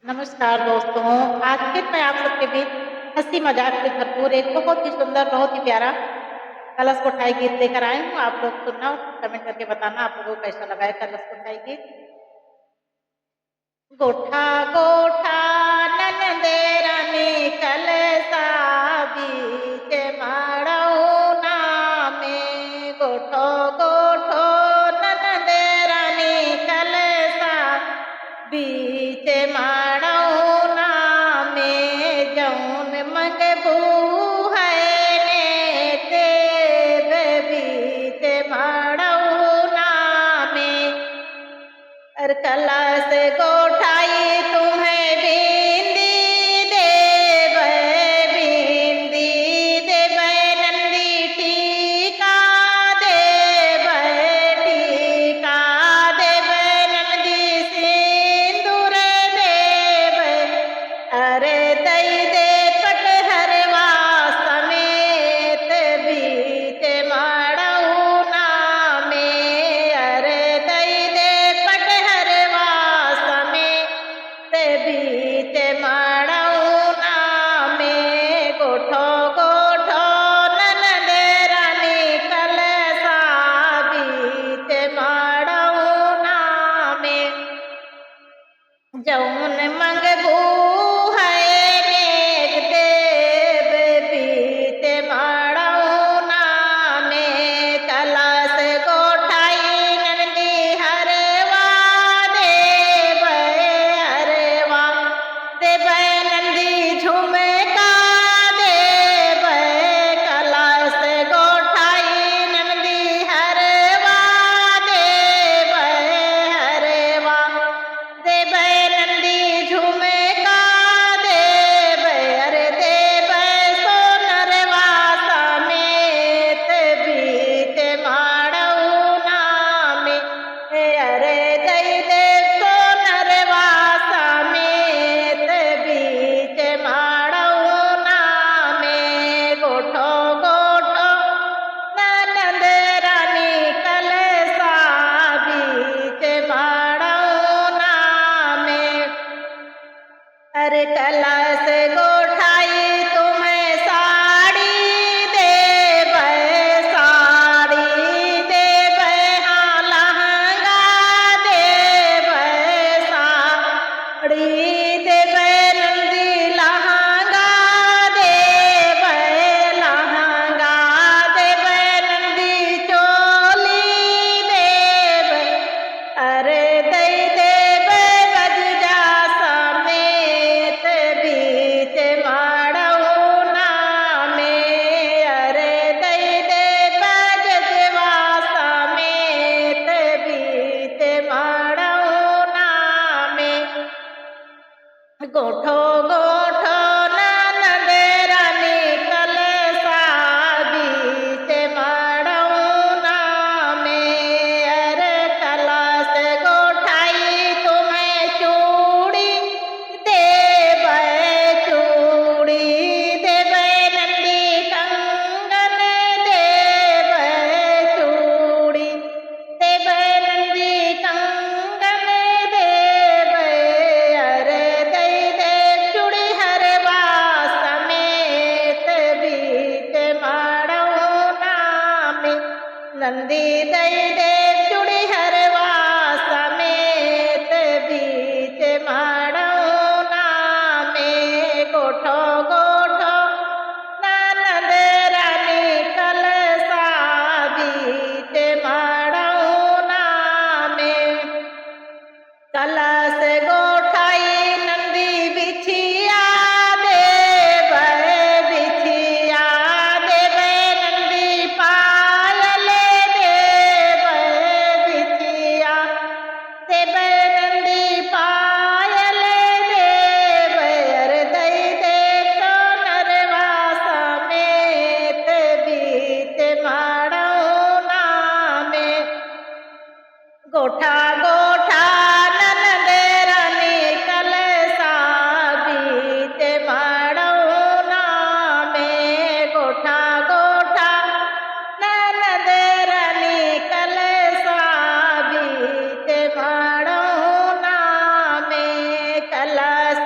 नमस्कार दोस्तों, आज फिर मैं आप सबके बीच हँसी मज़ाक से भरपूर एक बहुत ही सुंदर, बहुत ही प्यारा कलश कोठाई गीत लेकर आई हूँ। आप लोग सुनना और कमेंट करके बताना आप लोगों को कैसा लगा है कलश कोठाई गीत। गोठा गोठा ननदे रानी कलसा बीच माड़ौना में गोठो गोठो ननदे रानी कलसा बीच माड़ौना में जौन मंगबू है ने देव बीच माड़ौना में अर कलश गोठाई तुम्हें बिंदी देव नंदी टीका देव नंदी सिंदूर देव अरे दई दे पटहरवा समेत बीच माड़ौना में अरे दई दे पटहरवा समेत बीच माड़ौना में गोठो गोठो ननद रानी कलसा बीच माड़ौना में जौन मंगबू है नेक देव बीच माड़ौना में कलश गोठाई नंदी हरवा देव नंदी झुमका देव कलश गोठाई नंदी हरवा देव नंदी झुमका देव अरे देव सोनरवा समेत बीच माड़ौना में अरे दई देव सोनरवा समेत बीच माड़ौना में गोठो गोठो ननद रानी कलसा बीच माड़ौना में अरे कलश गोठाई तुम्हें साड़ी देव हाँ लहंगा देव साड़ी देव नंदी लहंगा देव नंदी चोली देव अरे दई देव गजजा समेत बीच माड़ौना में अरे दई देव गजवा समेत बीच माड़ौना में गोठो गोठो ननद रानी कलसा बीच माड़ौना में अरे कलश गोठाई तुम्हें चूड़ी देव नंदी कंगन देव चूड़ी देव नंदी कंगन देव अरे दई देव चूड़ी हरवा समेत बीच माड़ौना में नंदी दई देव चूड़ी हरवा समेत बीच माड़ौना में गोठो गोठो ननद रानी कलसा बीच माड़ौना में कलश गोठाई नंदी बिछिया देव नंदी पायल देव बिछिया देव नंदी पायल देव अरे दई देव सोनरवा समेत बीच माड़ौना में गोठा गोठा ननद रानी कलसा बीच माड़ौना में गोठा गोठा ननद रानी कलसा बीच माड़ौना में कलश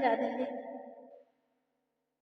राधे।